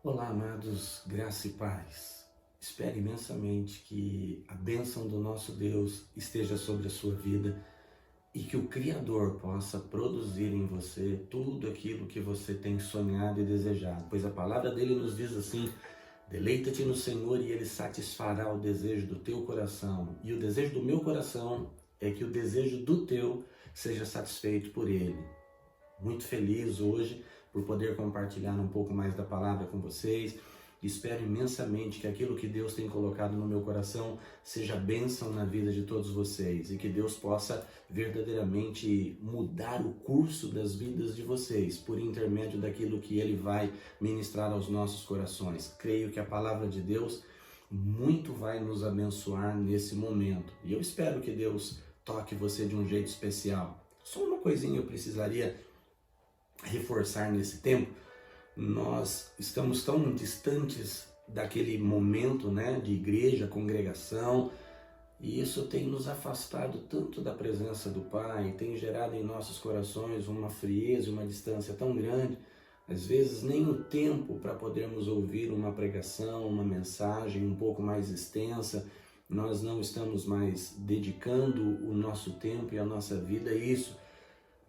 Olá, amados, graça e paz. Espero imensamente que a bênção do nosso Deus esteja sobre a sua vida e que o Criador possa produzir em você tudo aquilo que você tem sonhado e desejado. Pois a palavra dele nos diz assim: deleita-te no Senhor e Ele satisfará o desejo do teu coração. E o desejo do meu coração é que o desejo do teu seja satisfeito por Ele. Muito feliz hoje por poder compartilhar um pouco mais da palavra com vocês. Espero imensamente que aquilo que Deus tem colocado no meu coração seja bênção na vida de todos vocês e que Deus possa verdadeiramente mudar o curso das vidas de vocês por intermédio daquilo que Ele vai ministrar aos nossos corações. Creio que a palavra de Deus muito vai nos abençoar nesse momento e eu espero que Deus toque você de um jeito especial. Só uma coisinha eu precisaria reforçar nesse tempo. Nós estamos tão distantes daquele momento, de igreja, congregação, e isso tem nos afastado tanto da presença do Pai, tem gerado em nossos corações uma frieza, uma distância tão grande, às vezes nem o tempo para podermos ouvir uma pregação, uma mensagem um pouco mais extensa, nós não estamos mais dedicando o nosso tempo e a nossa vida a isso.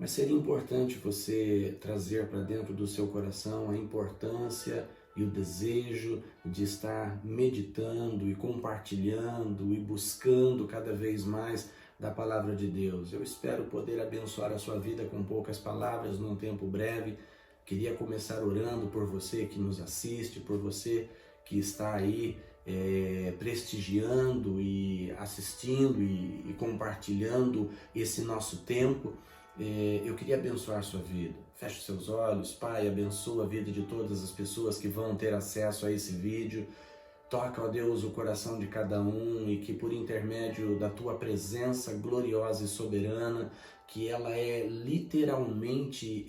Mas seria importante você trazer para dentro do seu coração a importância e o desejo de estar meditando e compartilhando e buscando cada vez mais da palavra de Deus. Eu espero poder abençoar a sua vida com poucas palavras num tempo breve. Queria começar orando por você que nos assiste, por você que está aí prestigiando e assistindo e compartilhando esse nosso tempo. Eu queria abençoar a sua vida. Feche os seus olhos, Pai, abençoa a vida de todas as pessoas que vão ter acesso a esse vídeo. Toca, ó Deus, o coração de cada um e que por intermédio da Tua presença gloriosa e soberana, que ela é literalmente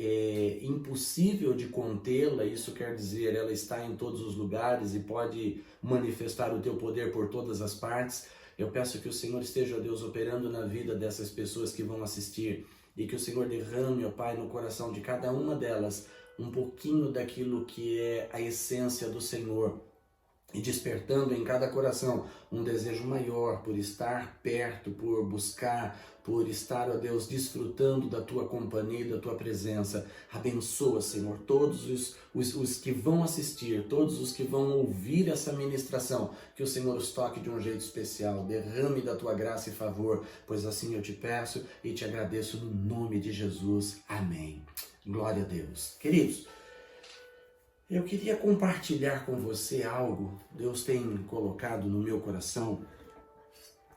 impossível de contê-la, isso quer dizer, ela está em todos os lugares e pode manifestar o Teu poder por todas as partes. Eu peço que o Senhor esteja, ó Deus, operando na vida dessas pessoas que vão assistir. E que o Senhor derrame, ó Pai, no coração de cada uma delas um pouquinho daquilo que é a essência do Senhor. E despertando em cada coração um desejo maior por estar perto, por buscar, por estar, ó Deus, desfrutando da Tua companhia e da Tua presença. Abençoa, Senhor, todos os que vão assistir, todos os que vão ouvir essa ministração, que o Senhor os toque de um jeito especial, derrame da Tua graça e favor, pois assim eu te peço e te agradeço no nome de Jesus. Amém. Glória a Deus. Queridos, eu queria compartilhar com você algo que Deus tem colocado no meu coração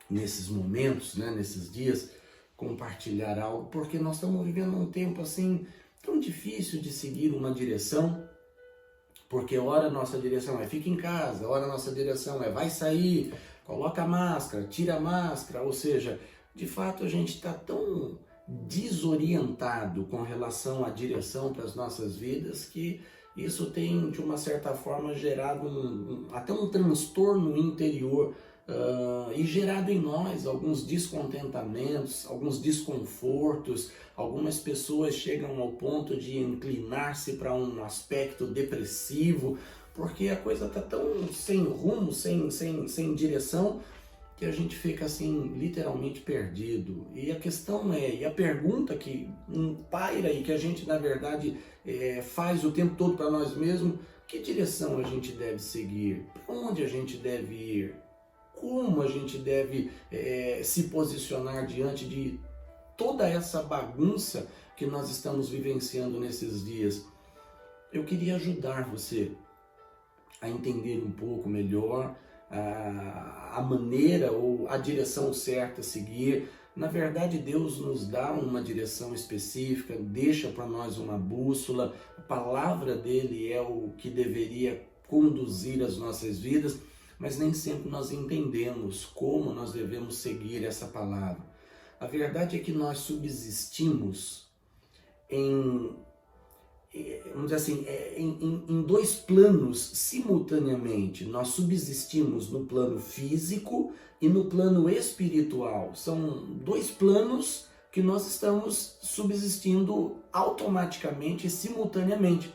nesses momentos, nesses dias, compartilhar algo, porque nós estamos vivendo um tempo assim tão difícil de seguir uma direção, porque ora nossa direção é fica em casa, ora nossa direção é vai sair, coloca a máscara, tira a máscara, ou seja, de fato a gente está tão desorientado com relação à direção para as nossas vidas que isso tem, de uma certa forma, gerado até um transtorno interior e gerado em nós alguns descontentamentos, alguns desconfortos. Algumas pessoas chegam ao ponto de inclinar-se para um aspecto depressivo, porque a coisa está tão sem rumo, sem direção, que a gente fica assim, literalmente perdido. E a questão e a pergunta que paira e que a gente, na verdade, faz o tempo todo para nós mesmos: que direção a gente deve seguir? Para onde a gente deve ir? Como a gente deve se posicionar diante de toda essa bagunça que nós estamos vivenciando nesses dias? Eu queria ajudar você a entender um pouco melhor a maneira ou a direção certa a seguir. Na verdade, Deus nos dá uma direção específica, deixa para nós uma bússola, a palavra dele é o que deveria conduzir as nossas vidas, mas nem sempre nós entendemos como nós devemos seguir essa palavra. A verdade é que nós subsistimos vamos dizer assim, em dois planos simultaneamente. Nós subsistimos no plano físico e no plano espiritual. São dois planos que nós estamos subsistindo automaticamente e simultaneamente.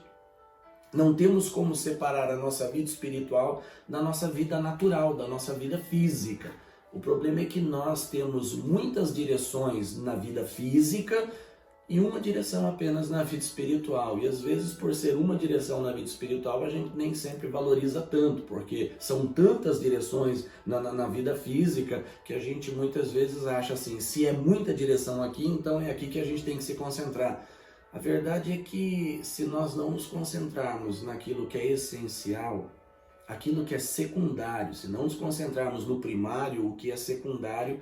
Não temos como separar a nossa vida espiritual da nossa vida natural, da nossa vida física. O problema é que nós temos muitas direções na vida física e uma direção apenas na vida espiritual. E às vezes, por ser uma direção na vida espiritual, a gente nem sempre valoriza tanto, porque são tantas direções na vida física que a gente muitas vezes acha assim, se é muita direção aqui, então é aqui que a gente tem que se concentrar. A verdade é que se nós não nos concentrarmos naquilo que é essencial, aquilo que é secundário, se não nos concentrarmos no primário, o que é secundário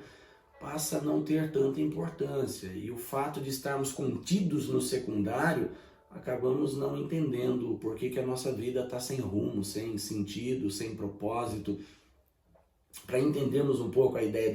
passa a não ter tanta importância. E o fato de estarmos contidos no secundário, acabamos não entendendo o porquê que a nossa vida está sem rumo, sem sentido, sem propósito. Para entendermos um pouco a ideia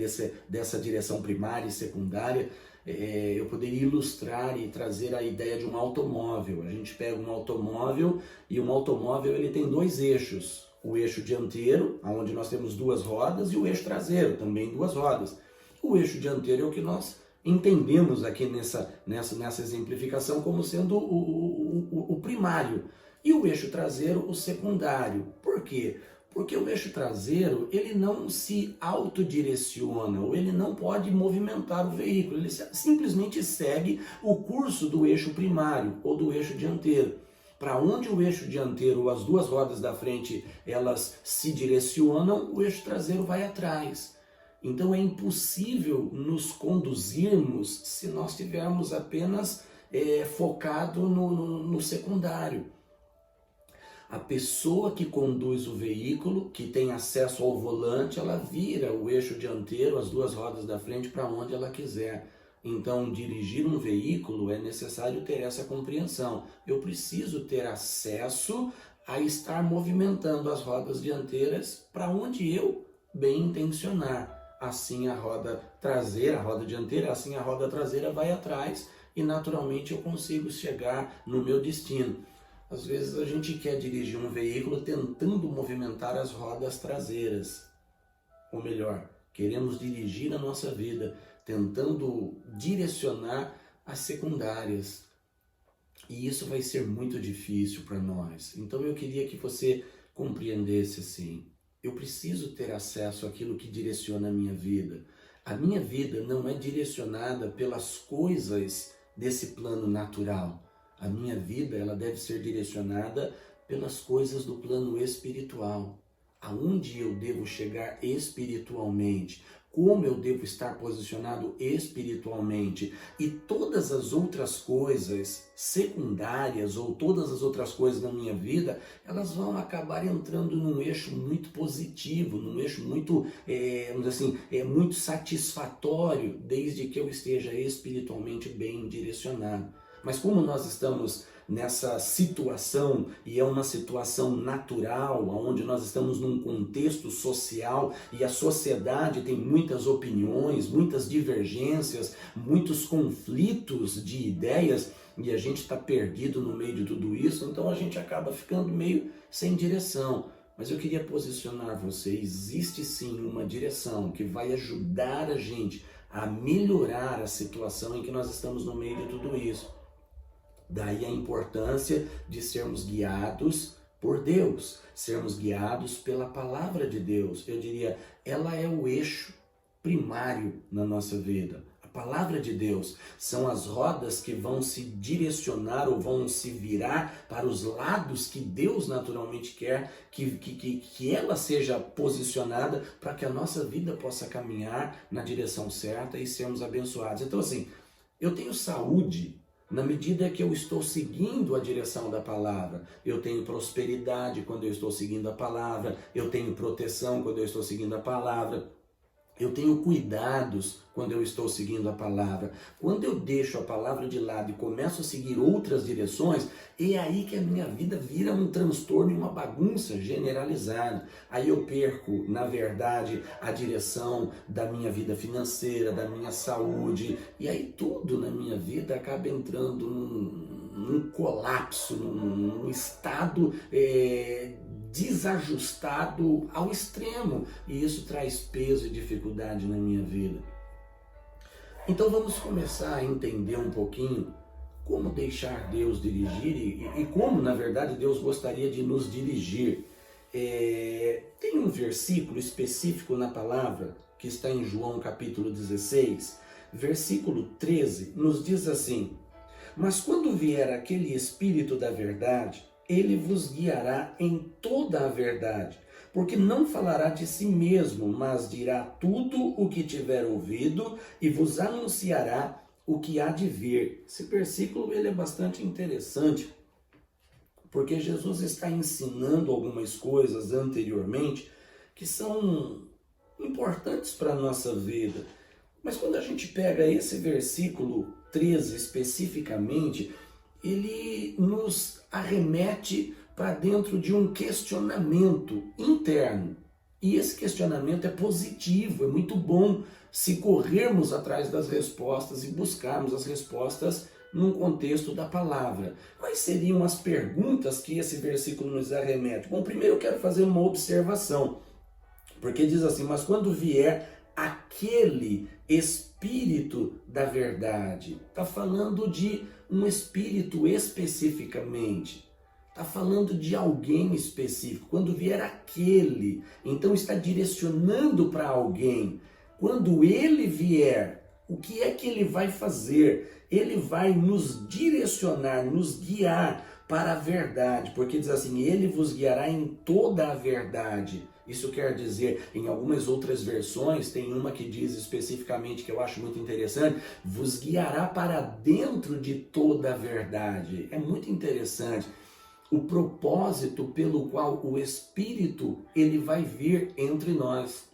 dessa direção primária e secundária, eu poderia ilustrar e trazer a ideia de um automóvel. A gente pega um automóvel e um automóvel ele tem dois eixos. O eixo dianteiro, onde nós temos duas rodas, e o eixo traseiro, também duas rodas. O eixo dianteiro é o que nós entendemos aqui nessa exemplificação como sendo o primário. E o eixo traseiro, o secundário. Por quê? Porque o eixo traseiro, ele não se autodireciona, ou ele não pode movimentar o veículo, ele simplesmente segue o curso do eixo primário ou do eixo dianteiro. Para onde o eixo dianteiro, as duas rodas da frente, elas se direcionam, o eixo traseiro vai atrás. Então é impossível nos conduzirmos se nós estivermos apenas focado no secundário. A pessoa que conduz o veículo, que tem acesso ao volante, ela vira o eixo dianteiro, as duas rodas da frente, para onde ela quiser. Então, dirigir um veículo é necessário ter essa compreensão. Eu preciso ter acesso a estar movimentando as rodas dianteiras para onde eu bem intencionar. Assim a roda dianteira, assim a roda traseira vai atrás e naturalmente eu consigo chegar no meu destino. Às vezes a gente quer dirigir um veículo tentando movimentar as rodas traseiras. Ou melhor, queremos dirigir a nossa vida tentando direcionar as secundárias. E isso vai ser muito difícil para nós. Então eu queria que você compreendesse assim. Eu preciso ter acesso àquilo que direciona a minha vida. A minha vida não é direcionada pelas coisas desse plano natural. A minha vida ela deve ser direcionada pelas coisas do plano espiritual. Aonde eu devo chegar espiritualmente, como eu devo estar posicionado espiritualmente. E todas as outras coisas secundárias ou todas as outras coisas na minha vida, elas vão acabar entrando num eixo muito positivo, num eixo muito, vamos dizer assim, muito satisfatório, desde que eu esteja espiritualmente bem direcionado. Mas como nós estamos nessa situação, e é uma situação natural, onde nós estamos num contexto social e a sociedade tem muitas opiniões, muitas divergências, muitos conflitos de ideias, e a gente está perdido no meio de tudo isso, então a gente acaba ficando meio sem direção. Mas eu queria posicionar você, existe sim uma direção que vai ajudar a gente a melhorar a situação em que nós estamos no meio de tudo isso. Daí a importância de sermos guiados por Deus, sermos guiados pela palavra de Deus. Eu diria, ela é o eixo primário na nossa vida. A palavra de Deus são as rodas que vão se direcionar ou vão se virar para os lados que Deus naturalmente quer que ela seja posicionada para que a nossa vida possa caminhar na direção certa e sermos abençoados. Então assim, eu tenho saúde na medida que eu estou seguindo a direção da palavra. Eu tenho prosperidade quando eu estou seguindo a palavra, eu tenho proteção quando eu estou seguindo a palavra, eu tenho cuidados quando eu estou seguindo a palavra. Quando eu deixo a palavra de lado e começo a seguir outras direções, é aí que a minha vida vira um transtorno e uma bagunça generalizada. Aí eu perco, na verdade, a direção da minha vida financeira, da minha saúde, e aí tudo na minha vida acaba entrando num colapso, num estado desajustado ao extremo, e isso traz peso e dificuldade na minha vida. Então vamos começar a entender um pouquinho como deixar Deus dirigir e como, na verdade, Deus gostaria de nos dirigir. Tem um versículo específico na palavra que está em João capítulo 16, versículo 13, nos diz assim: mas quando vier aquele Espírito da verdade, ele vos guiará em toda a verdade, porque não falará de si mesmo, mas dirá tudo o que tiver ouvido e vos anunciará o que há de vir. Esse versículo ele é bastante interessante, porque Jesus está ensinando algumas coisas anteriormente que são importantes para a nossa vida. Mas quando a gente pega esse versículo 13 especificamente, ele nos arremete para dentro de um questionamento interno. E esse questionamento é positivo, é muito bom se corrermos atrás das respostas e buscarmos as respostas num contexto da palavra. Quais seriam as perguntas que esse versículo nos arremete? Bom, primeiro eu quero fazer uma observação, porque diz assim: mas quando vier aquele Espírito da verdade, está falando de um Espírito especificamente, está falando de alguém específico. Quando vier aquele, então está direcionando para alguém. Quando ele vier, o que é que ele vai fazer? Ele vai nos direcionar, nos guiar para a verdade, porque diz assim: ele vos guiará em toda a verdade. Isso quer dizer, em algumas outras versões, tem uma que diz especificamente, que eu acho muito interessante: vos guiará para dentro de toda a verdade. É muito interessante o propósito pelo qual o Espírito ele vai vir entre nós,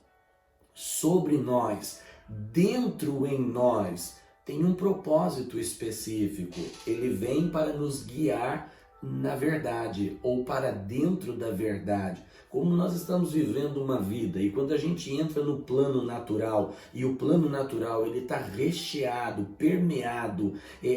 sobre nós, dentro em nós. Tem um propósito específico. Ele vem para nos guiar na verdade, ou para dentro da verdade. Como nós estamos vivendo uma vida, e quando a gente entra no plano natural, e o plano natural ele está recheado, permeado,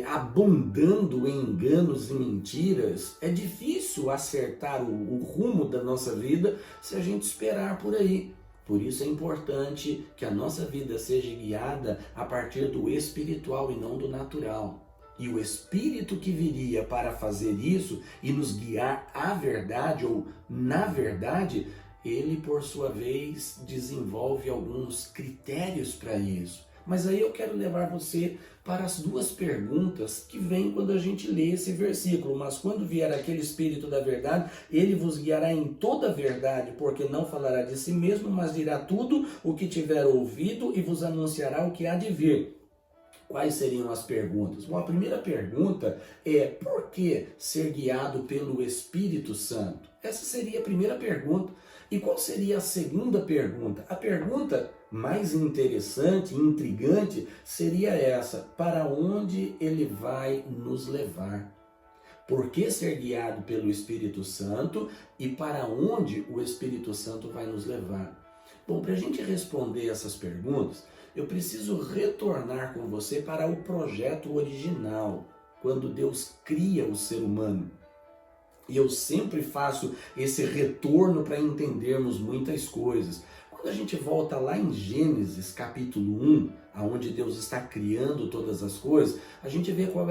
abundando em enganos e mentiras, é difícil acertar o rumo da nossa vida se a gente esperar por aí. Por isso é importante que a nossa vida seja guiada a partir do espiritual e não do natural. E o Espírito que viria para fazer isso e nos guiar à verdade ou na verdade, ele por sua vez desenvolve alguns critérios para isso. Mas aí eu quero levar você para as duas perguntas que vêm quando a gente lê esse versículo. Mas quando vier aquele Espírito da verdade, ele vos guiará em toda a verdade, porque não falará de si mesmo, mas dirá tudo o que tiver ouvido e vos anunciará o que há de vir. Quais seriam as perguntas? Bom, a primeira pergunta é: por que ser guiado pelo Espírito Santo? Essa seria a primeira pergunta. E qual seria a segunda pergunta? A pergunta mais interessante e intrigante seria essa: para onde ele vai nos levar? Por que ser guiado pelo Espírito Santo e para onde o Espírito Santo vai nos levar? Bom, para a gente responder essas perguntas, eu preciso retornar com você para o projeto original, quando Deus cria o ser humano. E eu sempre faço esse retorno para entendermos muitas coisas. Quando a gente volta lá em Gênesis capítulo 1, onde Deus está criando todas as coisas, a gente vê qual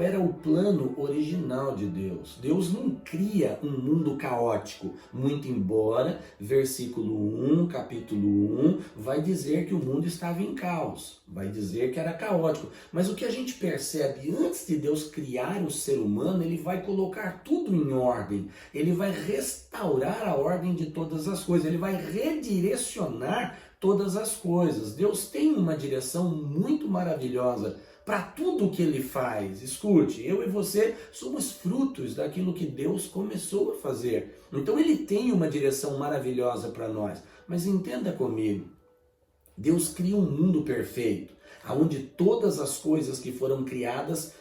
era o plano original de Deus. Deus não cria um mundo caótico, muito embora versículo 1, capítulo 1, vai dizer que o mundo estava em caos, vai dizer que era caótico. Mas o que a gente percebe, antes de Deus criar o ser humano, ele vai colocar tudo em ordem, ele vai restaurar a ordem de todas as coisas, ele vai redirecionar todas as coisas. Deus tem uma direção muito maravilhosa para tudo o que ele faz. Escute, eu e você somos frutos daquilo que Deus começou a fazer. Então ele tem uma direção maravilhosa para nós. Mas entenda comigo, Deus cria um mundo perfeito, onde todas as coisas que foram criadas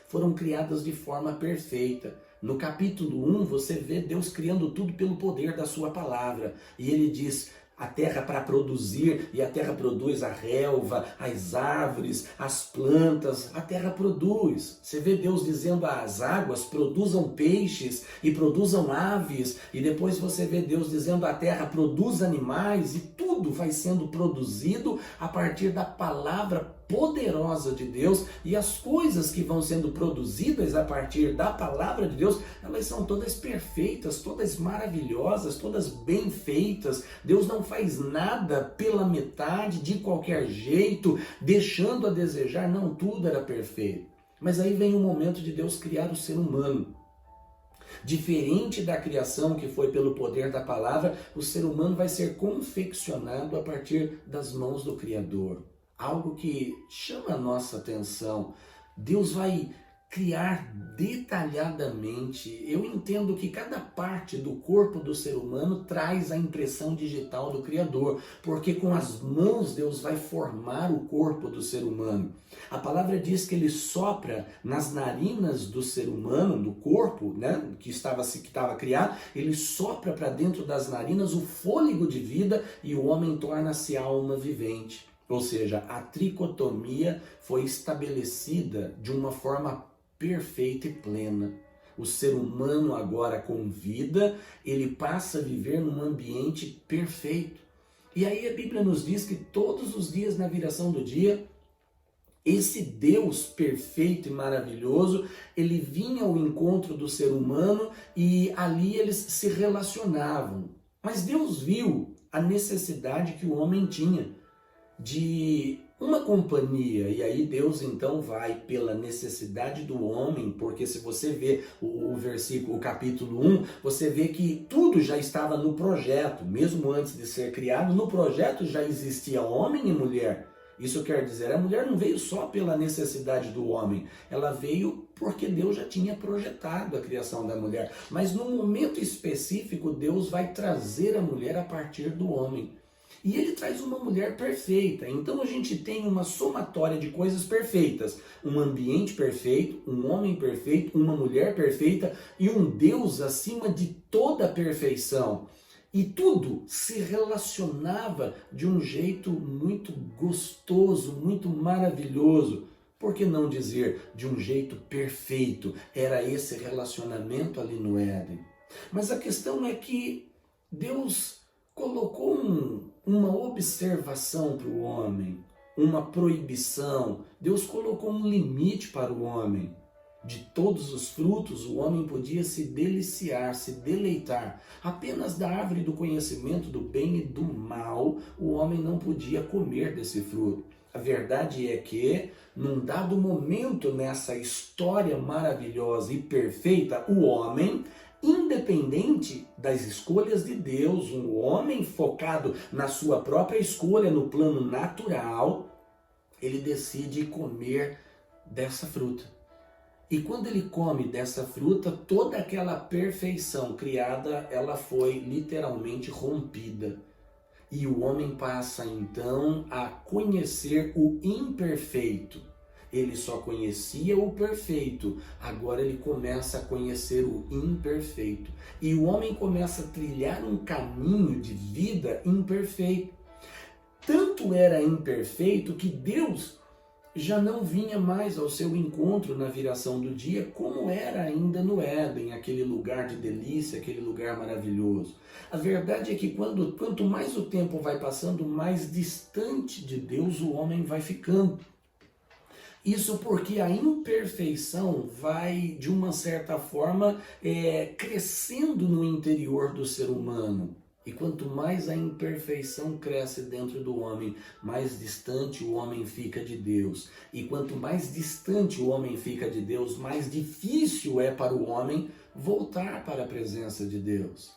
de forma perfeita. No capítulo 1 você vê Deus criando tudo pelo poder da sua palavra. E ele diz: a terra para produzir, e a terra produz a relva, as árvores, as plantas, a terra produz. Você vê Deus dizendo às águas: produzam peixes e produzam aves, e depois você vê Deus dizendo: a terra produz animais, e tudo vai sendo produzido a partir da palavra poderosa de Deus, e as coisas que vão sendo produzidas a partir da palavra de Deus, elas são todas perfeitas, todas maravilhosas, todas bem feitas. Deus não faz nada pela metade, de qualquer jeito, deixando a desejar. Não, tudo era perfeito. Mas aí vem o momento de Deus criar o ser humano. Diferente da criação que foi pelo poder da palavra, o ser humano vai ser confeccionado a partir das mãos do Criador. Algo que chama a nossa atenção. Deus vai criar detalhadamente. Eu entendo que cada parte do corpo do ser humano traz a impressão digital do Criador, porque com as mãos Deus vai formar o corpo do ser humano. A palavra diz que ele sopra nas narinas do ser humano, do corpo, né, que estava criado, ele sopra para dentro das narinas o fôlego de vida e o homem torna-se alma vivente. Ou seja, a tricotomia foi estabelecida de uma forma perfeita e plena. O ser humano agora com vida, ele passa a viver num ambiente perfeito. E aí a Bíblia nos diz que todos os dias na viração do dia, esse Deus perfeito e maravilhoso, ele vinha ao encontro do ser humano e ali eles se relacionavam. Mas Deus viu a necessidade que o homem tinha de uma companhia, e aí Deus então vai pela necessidade do homem, porque se você vê o versículo, o capítulo 1, você vê que tudo já estava no projeto, mesmo antes de ser criado, no projeto já existia homem e mulher. Isso quer dizer, a mulher não veio só pela necessidade do homem, ela veio porque Deus já tinha projetado a criação da mulher, mas num momento específico Deus vai trazer a mulher a partir do homem. E ele traz uma mulher perfeita. Então a gente tem uma somatória de coisas perfeitas. Um ambiente perfeito, um homem perfeito, uma mulher perfeita e um Deus acima de toda a perfeição. E tudo se relacionava de um jeito muito gostoso, muito maravilhoso. Por que não dizer de um jeito perfeito? Era esse relacionamento ali no Éden. Mas a questão é que Deus colocou uma observação para o homem, uma proibição. Deus colocou um limite para o homem. De todos os frutos, o homem podia se deliciar, se deleitar. Apenas da árvore do conhecimento do bem e do mal, o homem não podia comer desse fruto. A verdade é que, num dado momento nessa história maravilhosa e perfeita, o homem, independente das escolhas de Deus, um homem focado na sua própria escolha, no plano natural, ele decide comer dessa fruta. E quando ele come dessa fruta, toda aquela perfeição criada, ela foi literalmente rompida. E o homem passa então a conhecer o imperfeito. Ele só conhecia o perfeito, agora ele começa a conhecer o imperfeito. E o homem começa a trilhar um caminho de vida imperfeito. Tanto era imperfeito que Deus já não vinha mais ao seu encontro na viração do dia, como era ainda no Éden, aquele lugar de delícia, aquele lugar maravilhoso. A verdade é que quanto mais o tempo vai passando, mais distante de Deus o homem vai ficando. Isso porque a imperfeição vai, de uma certa forma, crescendo no interior do ser humano. E quanto mais a imperfeição cresce dentro do homem, mais distante o homem fica de Deus. E quanto mais distante o homem fica de Deus, mais difícil é para o homem voltar para a presença de Deus.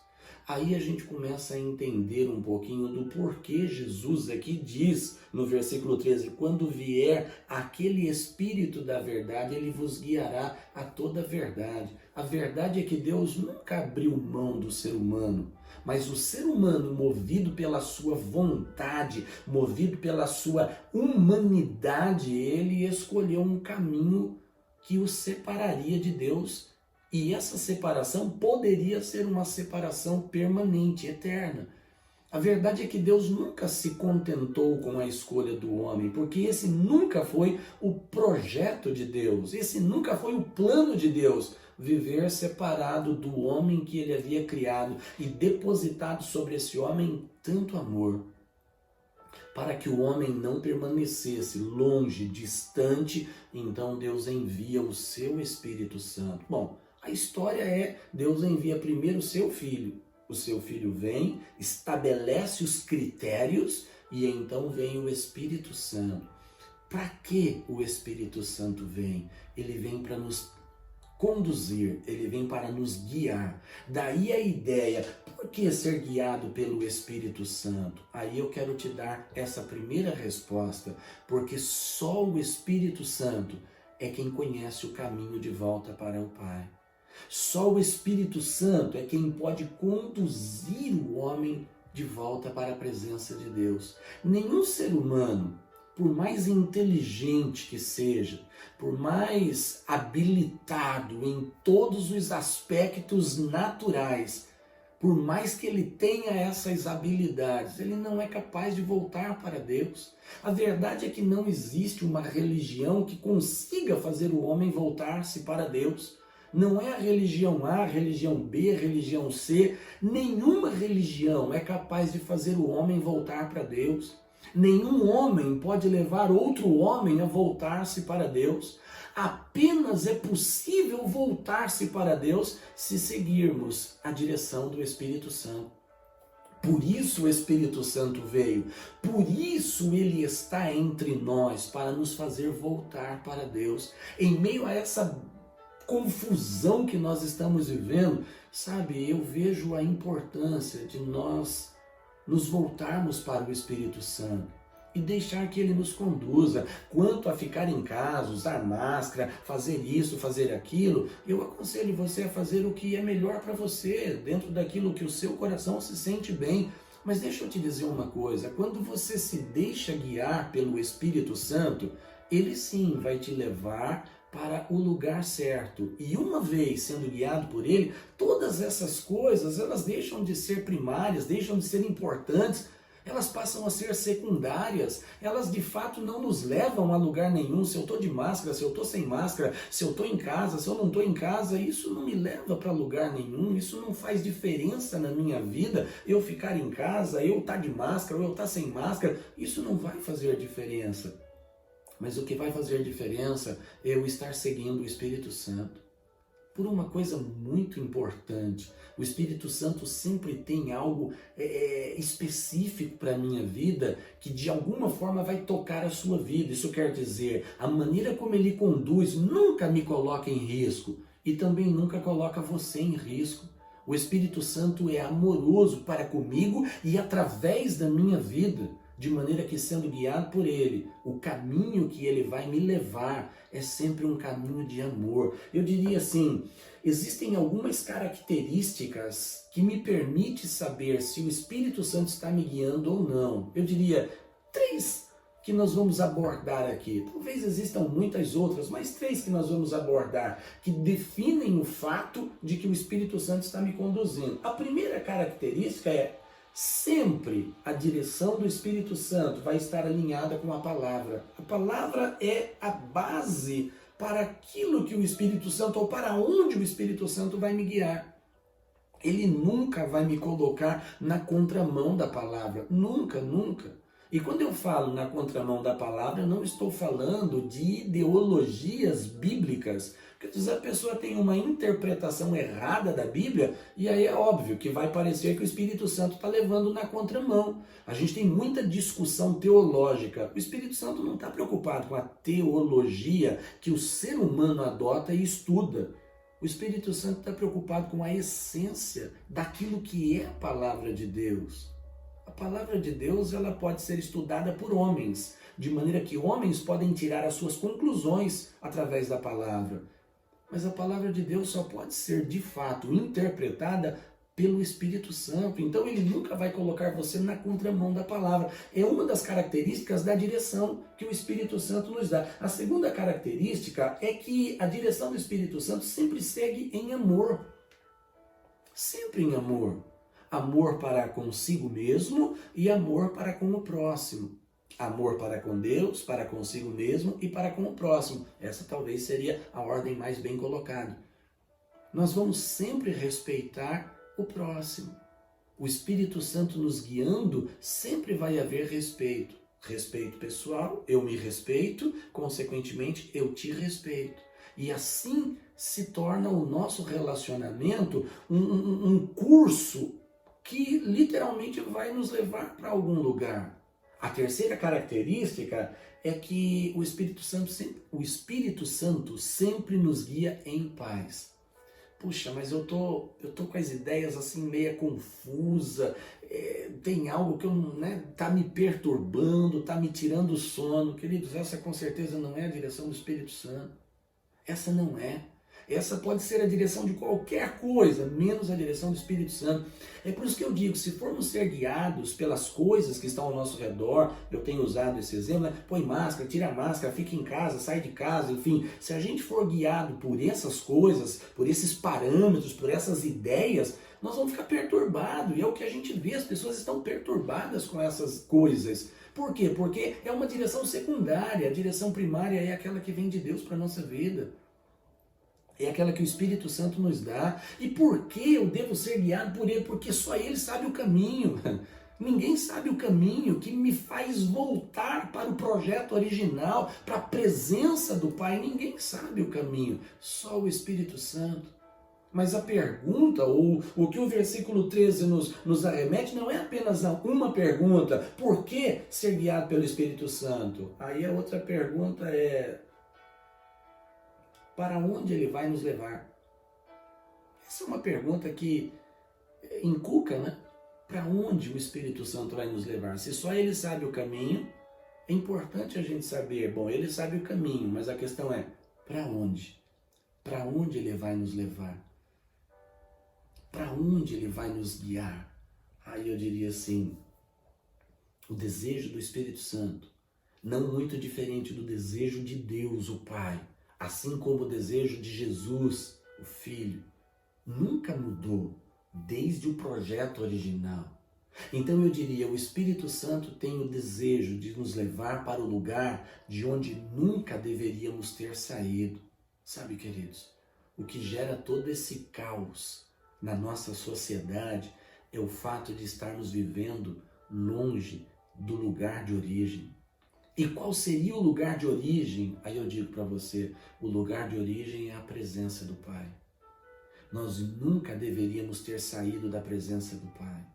Aí a gente começa a entender um pouquinho do porquê Jesus aqui diz no versículo 13, quando vier aquele Espírito da verdade, ele vos guiará a toda a verdade. A verdade é que Deus nunca abriu mão do ser humano, mas o ser humano, movido pela sua vontade, movido pela sua humanidade, ele escolheu um caminho que o separaria de Deus. E essa separação poderia ser uma separação permanente, eterna. A verdade é que Deus nunca se contentou com a escolha do homem, porque esse nunca foi o projeto de Deus, esse nunca foi o plano de Deus, viver separado do homem que ele havia criado e depositado sobre esse homem tanto amor. para que o homem não permanecesse longe, distante, então Deus envia o seu Espírito Santo. Bom, a história é, Deus envia primeiro o seu filho vem, estabelece os critérios e então vem o Espírito Santo. Para que o Espírito Santo vem? Ele vem para nos conduzir, ele vem para nos guiar. Daí a ideia, por que ser guiado pelo Espírito Santo? Aí eu quero te dar essa primeira resposta, porque só o Espírito Santo é quem conhece o caminho de volta para o Pai. Só o Espírito Santo é quem pode conduzir o homem de volta para a presença de Deus. Nenhum ser humano, por mais inteligente que seja, por mais habilitado em todos os aspectos naturais, por mais que ele tenha essas habilidades, ele não é capaz de voltar para Deus. A verdade é que não existe uma religião que consiga fazer o homem voltar-se para Deus. Não é a religião A, a religião B, a religião C. Nenhuma religião é capaz de fazer o homem voltar para Deus. Nenhum homem pode levar outro homem a voltar-se para Deus. Apenas é possível voltar-se para Deus se seguirmos a direção do Espírito Santo. Por isso o Espírito Santo veio, por isso ele está entre nós, para nos fazer voltar para Deus. Em meio a essa confusão que nós estamos vivendo, sabe, eu vejo a importância de nós nos voltarmos para o Espírito Santo e deixar que ele nos conduza. Quanto a ficar em casa, usar máscara, fazer isso, fazer aquilo, eu aconselho você a fazer o que é melhor para você, dentro daquilo que o seu coração se sente bem. Mas deixa eu te dizer uma coisa, quando você se deixa guiar pelo Espírito Santo, ele sim vai te levar para o lugar certo. E uma vez sendo guiado por ele, todas essas coisas, elas deixam de ser primárias, deixam de ser importantes, elas passam a ser secundárias, elas de fato não nos levam a lugar nenhum. Se eu estou de máscara, se eu estou sem máscara, se eu estou em casa, se eu não estou em casa, isso não me leva para lugar nenhum, isso não faz diferença na minha vida, eu ficar em casa, eu estar de máscara ou eu estar sem máscara, isso não vai fazer diferença. Mas o que vai fazer diferença é eu estar seguindo o Espírito Santo. Por uma coisa muito importante, o Espírito Santo sempre tem algo específico para a minha vida que de alguma forma vai tocar a sua vida. Isso quer dizer, a maneira como ele conduz nunca me coloca em risco e também nunca coloca você em risco. O Espírito Santo é amoroso para comigo e através da minha vida. De maneira que, sendo guiado por ele, o caminho que ele vai me levar é sempre um caminho de amor. Eu diria assim, existem algumas características que me permitem saber se o Espírito Santo está me guiando ou não. Eu diria 3 que nós vamos abordar aqui. Talvez existam muitas outras, mas 3 que nós vamos abordar, que definem o fato de que o Espírito Santo está me conduzindo. A primeira característica é: sempre a direção do Espírito Santo vai estar alinhada com a palavra. A palavra é a base para aquilo que o Espírito Santo, ou para onde o Espírito Santo vai me guiar. Ele nunca vai me colocar na contramão da palavra. Nunca, nunca. E quando eu falo na contramão da palavra, eu não estou falando de ideologias bíblicas. Porque às vezes a pessoa tem uma interpretação errada da Bíblia e aí é óbvio que vai parecer que o Espírito Santo está levando na contramão. A gente tem muita discussão teológica. O Espírito Santo não está preocupado com a teologia que o ser humano adota e estuda. O Espírito Santo está preocupado com a essência daquilo que é a palavra de Deus. A palavra de Deus, ela pode ser estudada por homens, de maneira que homens podem tirar as suas conclusões através da palavra. Mas a palavra de Deus só pode ser, de fato, interpretada pelo Espírito Santo. Então ele nunca vai colocar você na contramão da palavra. É uma das características da direção que o Espírito Santo nos dá. A segunda característica é que a direção do Espírito Santo sempre segue em amor. Sempre em amor. Amor para consigo mesmo e amor para com o próximo. Amor para com Deus, para consigo mesmo e para com o próximo. Essa talvez seria a ordem mais bem colocada. Nós vamos sempre respeitar o próximo. o Espírito Santo nos guiando, sempre vai haver respeito. Respeito pessoal, eu me respeito, consequentemente eu te respeito. E assim se torna o nosso relacionamento um curso que literalmente vai nos levar para algum lugar. A terceira característica é que o Espírito Santo sempre nos guia em paz. Puxa, mas eu tô com as ideias assim meia confusa, tem algo que tá me perturbando, tá me tirando o sono. Queridos, essa com certeza não é a direção do Espírito Santo. Essa não é. Essa pode ser a direção de qualquer coisa, menos a direção do Espírito Santo. É por isso que eu digo, se formos ser guiados pelas coisas que estão ao nosso redor, eu tenho usado esse exemplo, põe máscara, tira a máscara, fica em casa, sai de casa, enfim. Se a gente for guiado por essas coisas, por esses parâmetros, por essas ideias, nós vamos ficar perturbados. E é o que a gente vê, as pessoas estão perturbadas com essas coisas. Por quê? Porque é uma direção secundária, a direção primária é aquela que vem de Deus para a nossa vida. É aquela que o Espírito Santo nos dá. E por que eu devo ser guiado por Ele? Porque só Ele sabe o caminho. Ninguém sabe o caminho que me faz voltar para o projeto original, para a presença do Pai. Ninguém sabe o caminho, só o Espírito Santo. Mas a pergunta, ou o que o versículo 13 nos arremete, não é apenas uma pergunta. Por que ser guiado pelo Espírito Santo? Aí a outra pergunta é: para onde ele vai nos levar? Essa é uma pergunta que inculca, né? Para onde o Espírito Santo vai nos levar? Se só ele sabe o caminho, é importante a gente saber. Bom, ele sabe o caminho, mas a questão é: para onde? Para onde ele vai nos levar? Para onde ele vai nos guiar? Aí eu diria assim: o desejo do Espírito Santo, não muito diferente do desejo de Deus, o Pai, assim como o desejo de Jesus, o Filho, nunca mudou desde o projeto original. Então eu diria, o Espírito Santo tem o desejo de nos levar para o lugar de onde nunca deveríamos ter saído. Sabe, queridos, o que gera todo esse caos na nossa sociedade é o fato de estarmos vivendo longe do lugar de origem. E qual seria o lugar de origem? Aí eu digo para você, o lugar de origem é a presença do Pai. Nós nunca deveríamos ter saído da presença do Pai.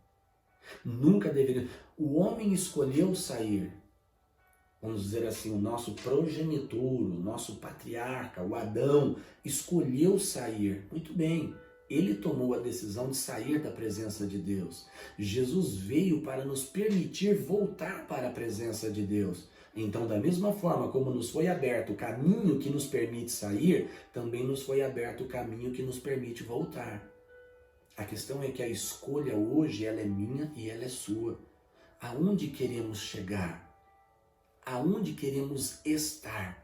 Nunca deveríamos. O homem escolheu sair. Vamos dizer assim, o nosso progenitor, o nosso patriarca, o Adão, escolheu sair. Muito bem, ele tomou a decisão de sair da presença de Deus. Jesus veio para nos permitir voltar para a presença de Deus. Então, da mesma forma como nos foi aberto o caminho que nos permite sair, também nos foi aberto o caminho que nos permite voltar. A questão é que a escolha hoje, ela é minha e ela é sua. Aonde queremos chegar? Aonde queremos estar?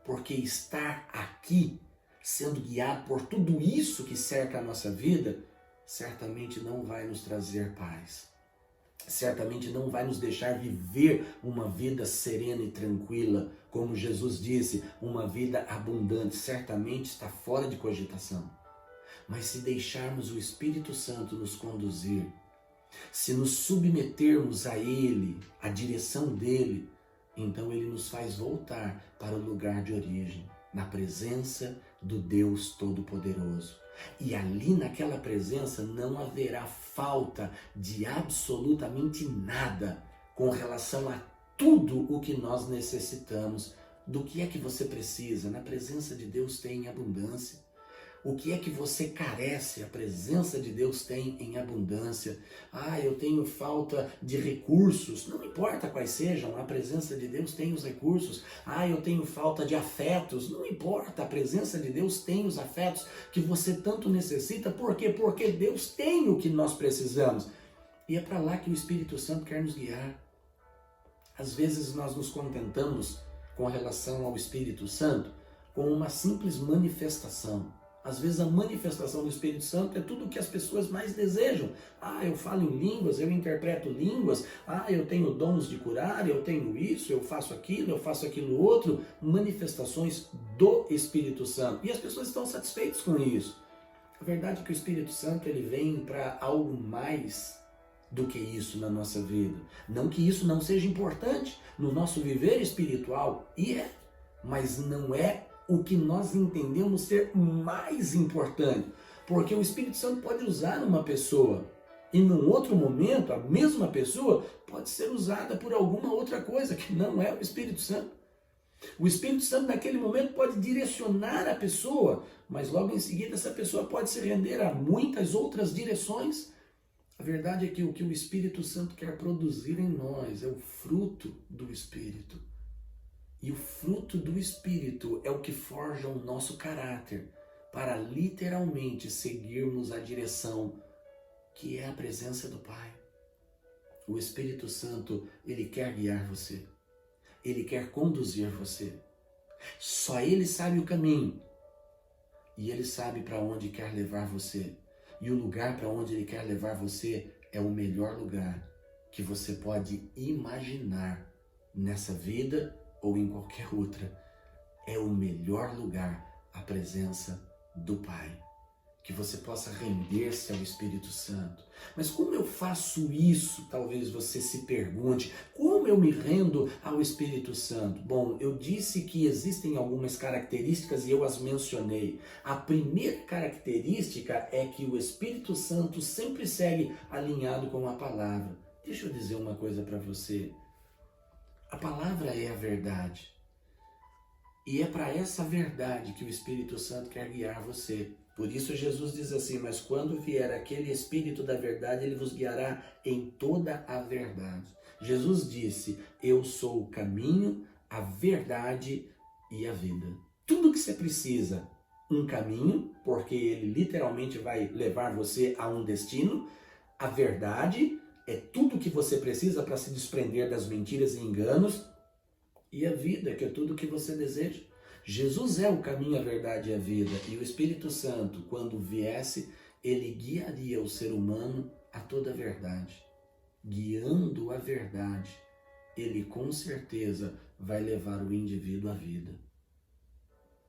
Porque estar aqui, sendo guiado por tudo isso que cerca a nossa vida, certamente não vai nos trazer paz. Certamente não vai nos deixar viver uma vida serena e tranquila, como Jesus disse, uma vida abundante, certamente está fora de cogitação. Mas se deixarmos o Espírito Santo nos conduzir, se nos submetermos a Ele, à direção dEle, então Ele nos faz voltar para o lugar de origem, na presença do Deus Todo-Poderoso. E ali naquela presença não haverá falta de absolutamente nada com relação a tudo o que nós necessitamos. Do que é que você precisa? Na presença de Deus tem abundância. O que é que você carece? A presença de Deus tem em abundância. Eu tenho falta de recursos. Não importa quais sejam, a presença de Deus tem os recursos. Eu tenho falta de afetos. Não importa, a presença de Deus tem os afetos que você tanto necessita. Por quê? Porque Deus tem o que nós precisamos. E é para lá que o Espírito Santo quer nos guiar. Às vezes nós nos contentamos com relação ao Espírito Santo com uma simples manifestação. Às vezes a manifestação do Espírito Santo é tudo o que as pessoas mais desejam. Eu falo em línguas, eu interpreto línguas, eu tenho dons de curar, eu tenho isso, eu faço aquilo outro. Manifestações do Espírito Santo. E as pessoas estão satisfeitas com isso. A verdade é que o Espírito Santo ele vem para algo mais do que isso na nossa vida. Não que isso não seja importante no nosso viver espiritual, e é, mas não é o que nós entendemos ser mais importante. Porque o Espírito Santo pode usar uma pessoa e num outro momento a mesma pessoa pode ser usada por alguma outra coisa que não é o Espírito Santo. O Espírito Santo naquele momento pode direcionar a pessoa, mas logo em seguida essa pessoa pode se render a muitas outras direções. A verdade é que o Espírito Santo quer produzir em nós é o fruto do Espírito. E o fruto do Espírito é o que forja o nosso caráter para literalmente seguirmos a direção que é a presença do Pai. O Espírito Santo, ele quer guiar você. Ele quer conduzir você. Só ele sabe o caminho. E ele sabe para onde quer levar você. E o lugar para onde ele quer levar você é o melhor lugar que você pode imaginar nessa vida ou em qualquer outra. É o melhor lugar, a presença do Pai. Que você possa render-se ao Espírito Santo. Mas como eu faço isso? Talvez você se pergunte, como eu me rendo ao Espírito Santo? Bom, eu disse que existem algumas características e eu as mencionei. A primeira característica é que o Espírito Santo sempre segue alinhado com a palavra. Deixa eu dizer uma coisa para você. A palavra é a verdade. E é para essa verdade que o Espírito Santo quer guiar você. Por isso Jesus diz assim, mas quando vier aquele Espírito da verdade, ele vos guiará em toda a verdade. Jesus disse, eu sou o caminho, a verdade e a vida. Tudo que você precisa, um caminho, porque ele literalmente vai levar você a um destino. A verdade é tudo que você precisa para se desprender das mentiras e enganos. E a vida, que é tudo que você deseja. Jesus é o caminho, a verdade e a vida. E o Espírito Santo, quando viesse, ele guiaria o ser humano a toda a verdade. Guiando a verdade, ele com certeza vai levar o indivíduo à vida.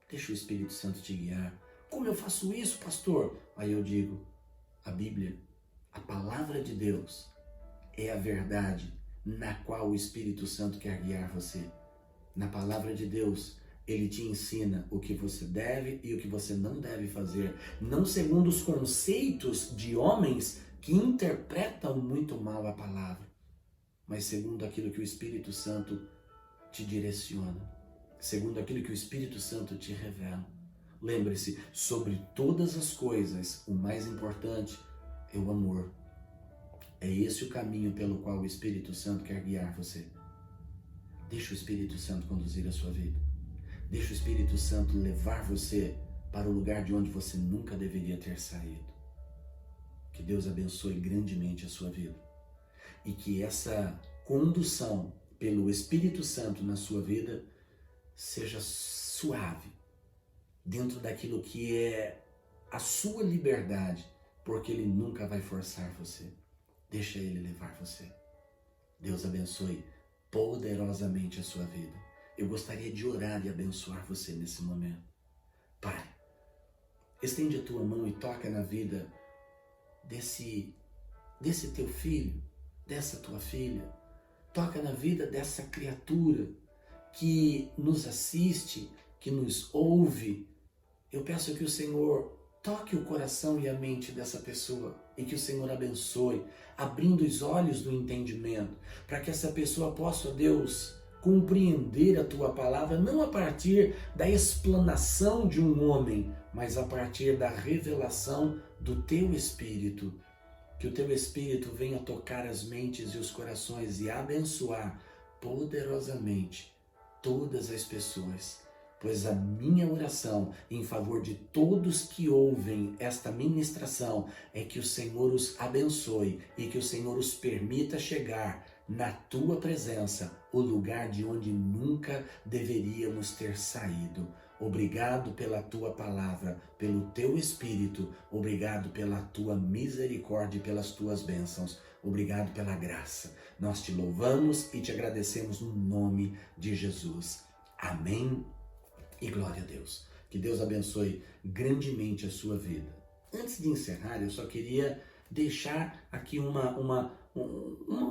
Deixa o Espírito Santo te guiar. Como eu faço isso, pastor? Aí eu digo, a Bíblia, a palavra de Deus, é a verdade na qual o Espírito Santo quer guiar você. Na palavra de Deus, ele te ensina o que você deve e o que você não deve fazer, não segundo os conceitos de homens que interpretam muito mal a palavra, mas segundo aquilo que o Espírito Santo te direciona, segundo aquilo que o Espírito Santo te revela. Lembre-se, sobre todas as coisas, o mais importante é o amor. É esse o caminho pelo qual o Espírito Santo quer guiar você. Deixa o Espírito Santo conduzir a sua vida. Deixa o Espírito Santo levar você para o lugar de onde você nunca deveria ter saído. Que Deus abençoe grandemente a sua vida. E que essa condução pelo Espírito Santo na sua vida seja suave, dentro daquilo que é a sua liberdade, porque Ele nunca vai forçar você. Deixa Ele levar você. Deus abençoe poderosamente a sua vida. Eu gostaria de orar e abençoar você nesse momento. Pai, estende a tua mão e toca na vida desse teu filho, dessa tua filha. Toca na vida dessa criatura que nos assiste, que nos ouve. Eu peço que o Senhor toque o coração e a mente dessa pessoa e que o Senhor abençoe, abrindo os olhos do entendimento, para que essa pessoa possa, Deus, compreender a tua palavra, não a partir da explanação de um homem, mas a partir da revelação do teu Espírito. Que o teu Espírito venha tocar as mentes e os corações e abençoar poderosamente todas as pessoas. Pois a minha oração em favor de todos que ouvem esta ministração é que o Senhor os abençoe e que o Senhor os permita chegar na tua presença, o lugar de onde nunca deveríamos ter saído. Obrigado pela tua palavra, pelo teu Espírito, obrigado pela tua misericórdia e pelas tuas bênçãos, obrigado pela graça. Nós te louvamos e te agradecemos no nome de Jesus. Amém e glória a Deus. Que Deus abençoe grandemente a sua vida. Antes de encerrar, eu só queria deixar aqui uma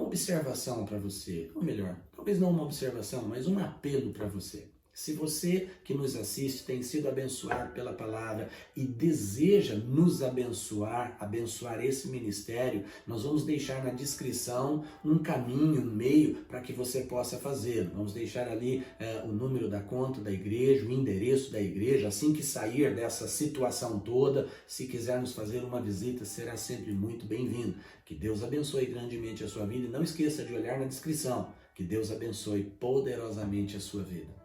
observação para você, ou melhor, talvez não uma observação, mas um apelo para você. Se você que nos assiste tem sido abençoado pela palavra e deseja nos abençoar, abençoar esse ministério, nós vamos deixar na descrição um caminho, um meio para que você possa fazê-lo. Vamos deixar ali o número da conta da igreja, o endereço da igreja. Assim que sair dessa situação toda, se quiser nos fazer uma visita, será sempre muito bem-vindo. Que Deus abençoe grandemente a sua vida e não esqueça de olhar na descrição. Que Deus abençoe poderosamente a sua vida.